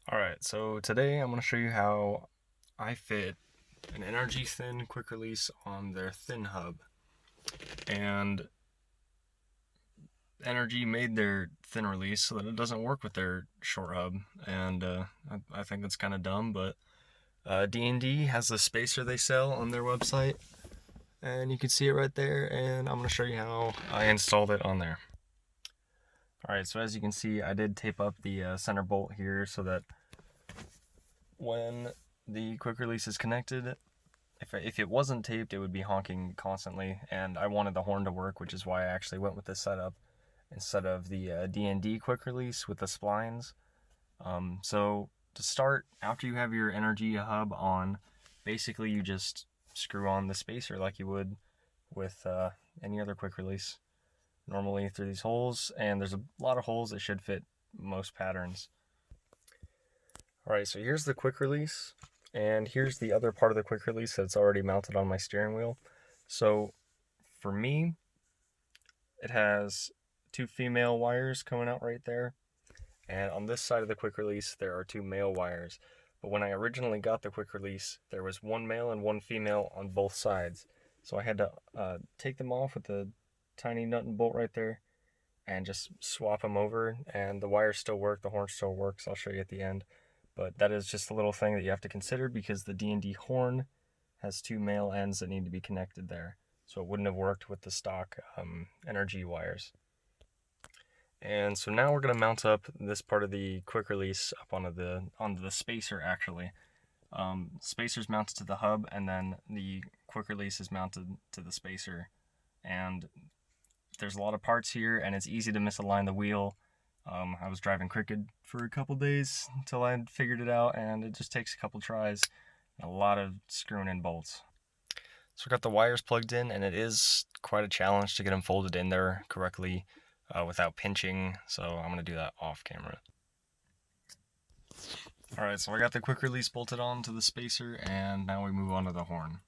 Alright, so today I'm going to show you how I fit an NRG Thin Quick Release on their thin hub. And NRG made their thin release so that it doesn't work with their short hub, and I think that's kind of dumb, but DND has the spacer they sell on their website, and you can see it right there, and I'm going to show you how I installed it on there. Alright, so as you can see, I did tape up the center bolt here so that when the quick release is connected, if it wasn't taped, it would be honking constantly, and I wanted the horn to work, which is why I actually went with this setup instead of the DND quick release with the splines. So to start, after you have your NRG hub on, basically you just screw on the spacer like you would with any other quick release, normally through these holes, and there's a lot of holes that should fit most patterns. Alright, so here's the quick release, and here's the other part of the quick release that's already mounted on my steering wheel. So for me, it has two female wires coming out right there, and on this side of the quick release there are two male wires. But when I originally got the quick release, there was one male and one female on both sides. So I had to take them off with the tiny nut and bolt right there and just swap them over, and the wires still work, the horn still works. I'll show you at the end. But that is just a little thing that you have to consider because the DND horn has two male ends that need to be connected there. So it wouldn't have worked with the stock NRG wires. And so now we're going to mount up this part of the quick release up onto the spacer actually. Spacer's mounted to the hub, and then the quick release is mounted to the spacer. And there's a lot of parts here, and it's easy to misalign the wheel. I was driving crooked for a couple days until I figured it out, and it just takes a couple tries and a lot of screwing in bolts. So I got the wires plugged in, and it is quite a challenge to get them folded in there correctly without pinching, so I'm going to do that off camera. Alright, so I got the quick release bolted on to the spacer, and now we move on to the horn.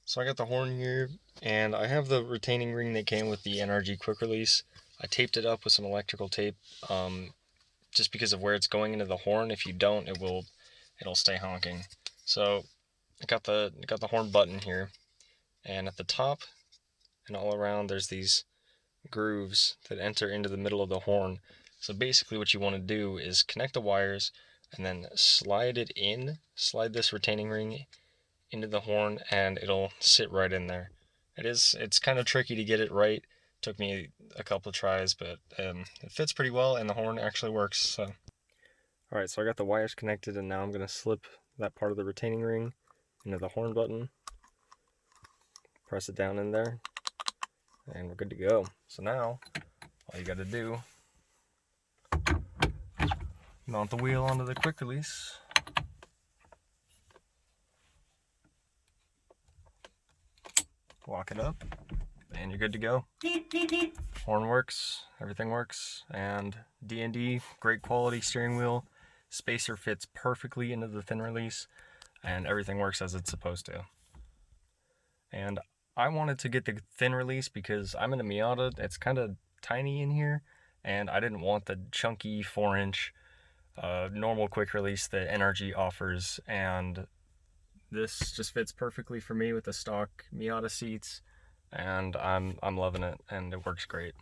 So I got the horn here, and I have the retaining ring that came with the NRG quick release. I taped it up with some electrical tape, just because of where it's going into the horn. If you don't, it'll stay honking. So I got the horn button here, and at the top and all around there's these grooves that enter into the middle of the horn. So basically what you want to do is connect the wires and then slide this retaining ring into the horn, and it'll sit right in there. It's kind of tricky to get it right. Took me a couple of tries, but it fits pretty well, and the horn actually works. So, alright, so I got the wires connected, and now I'm going to slip that part of the retaining ring into the horn button. Press it down in there, and we're good to go. So now, all you got to do, mount the wheel onto the quick release. Lock it up, and you're good to go. Horn works, everything works, and DND, great quality steering wheel. Spacer fits perfectly into the thin release, and everything works as it's supposed to. And I wanted to get the thin release because I'm in a Miata. It's kind of tiny in here, and I didn't want the chunky 4-inch normal quick release that NRG offers, and this just fits perfectly for me with the stock Miata seats, and I'm loving it, and it works great.